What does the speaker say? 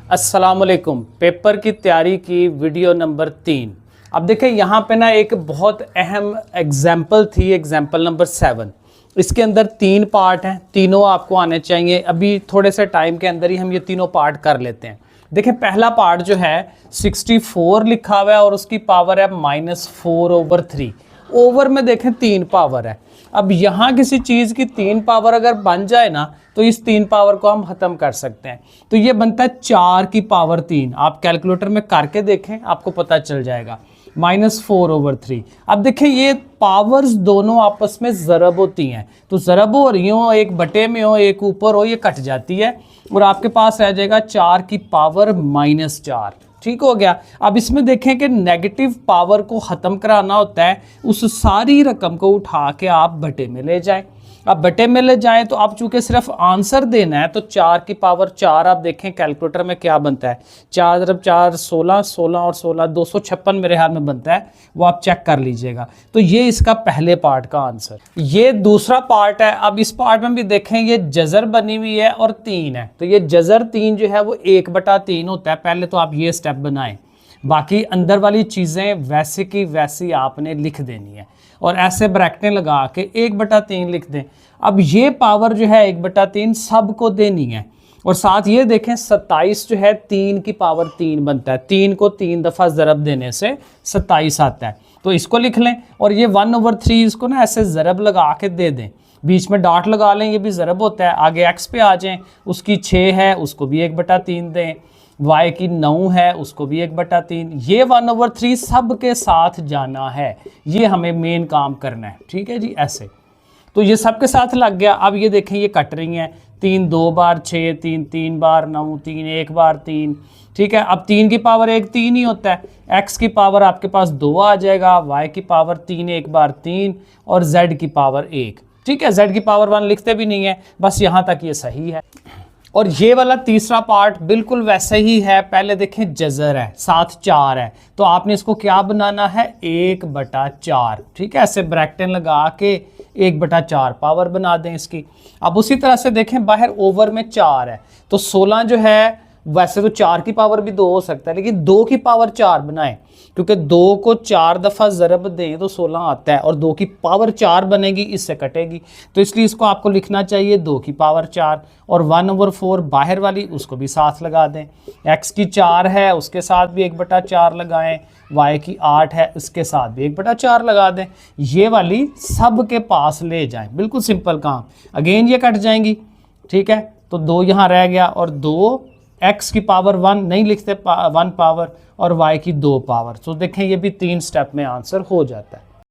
अस्सलामुअलैकुम। पेपर की तैयारी की वीडियो नंबर 3। अब देखें यहाँ पे ना एक बहुत अहम एग्जाम्पल थी, एग्जाम्पल नंबर 7। इसके अंदर 3 पार्ट हैं, तीनों आपको आने चाहिए। अभी थोड़े से टाइम के अंदर ही हम ये तीनों पार्ट कर लेते हैं। देखें पहला पार्ट जो है 64 लिखा हुआ है और उसकी पावर है -4/3। ओवर में देखें 3 पावर है। अब यहाँ किसी चीज़ की 3 पावर अगर बन जाए ना तो इस 3 पावर को हम ख़त्म कर सकते हैं। तो ये बनता है 4 की पावर 3। आप कैलकुलेटर में करके देखें, आपको पता चल जाएगा। -4/3। अब देखें ये पावर्स दोनों आपस में ज़रब होती हैं, तो ज़रब हो रही हो, एक बटे में हो एक ऊपर हो, ये कट जाती है और आपके पास रह जाएगा 4 की पावर -4। ठीक हो गया। अब इसमें देखें कि नेगेटिव पावर को ख़त्म कराना होता है, उस सारी रकम को उठा के आप बटे में ले जाएं। अब बटे में ले जाएं तो आप चूंकि सिर्फ आंसर देना है तो 4 की पावर 4 आप देखें कैलकुलेटर में क्या बनता है। 4 × 4 16, 16 और 16 256 मेरे हाथ में बनता है, वो आप चेक कर लीजिएगा। तो ये इसका पहले पार्ट का आंसर। ये दूसरा पार्ट है। अब इस पार्ट में भी देखें ये जजर बनी हुई है और 3 है, तो ये जजर 3 जो है वो 1/3 होता है। पहले तो आप ये स्टेप बनाएं, बाकी अंदर वाली चीज़ें वैसे की वैसी आपने लिख देनी है और ऐसे ब्रैकेटें लगा के 1/3 लिख दें। अब ये पावर जो है 1/3 सबको देनी है और साथ ये देखें 27 जो है 3 की पावर 3 बनता है। 3 को 3 दफ़ा ज़रब देने से 27 आता है, तो इसको लिख लें। और ये 1/3 इसको ना ऐसे ज़रब लगा के दे दें, बीच में डॉट लगा लें, ये भी ज़रब होता है। आगे एक्स पे आ जाएं, उसकी 6 है उसको भी 1/3 दें, y की 9 है उसको भी 1/3। ये 1/3 सब के साथ जाना है, ये हमें मेन काम करना है। ठीक है जी, ऐसे तो ये सब के साथ लग गया। अब ये देखें ये कट रही हैं, 3 2 बार 6, 3 3 बार 9, 3 1 बार 3। ठीक है, अब 3 की पावर 1 3 ही होता है। x की पावर आपके पास 2 आ जाएगा, y की पावर 3 1 बार 3 और z की पावर 1। ठीक है, z की पावर 1 लिखते भी नहीं है, बस यहाँ तक ये सही है। और ये वाला तीसरा पार्ट बिल्कुल वैसे ही है। पहले देखें जजर है, साथ 4 है, तो आपने इसको क्या बनाना है 1/4। ठीक है, ऐसे ब्रैकेटें लगा के 1/4 पावर बना दें इसकी। अब उसी तरह से देखें बाहर ओवर में 4 है, तो 16 जो है वैसे तो 4 की पावर भी 2 हो सकता है, लेकिन 2 की पावर 4 बनाएं, क्योंकि 2 को 4 दफ़ा ज़रब दें तो 16 आता है और 2 की पावर 4 बनेगी, इससे कटेगी, तो इसलिए इसको आपको लिखना चाहिए 2 की पावर 4। और 1/4 बाहर वाली उसको भी साथ लगा दें। x की 4 है उसके साथ भी 1/4 लगाएं, y की 8 है उसके साथ भी 1/4 लगा दें। ये वाली सब के पास ले जाएं, बिल्कुल सिंपल काम। अगेन ये कट जाएंगी। ठीक है, तो 2 यहाँ रह गया और 2 x की पावर 1 नहीं लिखते 1 पावर और y की 2 पावर। तो देखें ये भी 3 स्टेप में आंसर हो जाता है।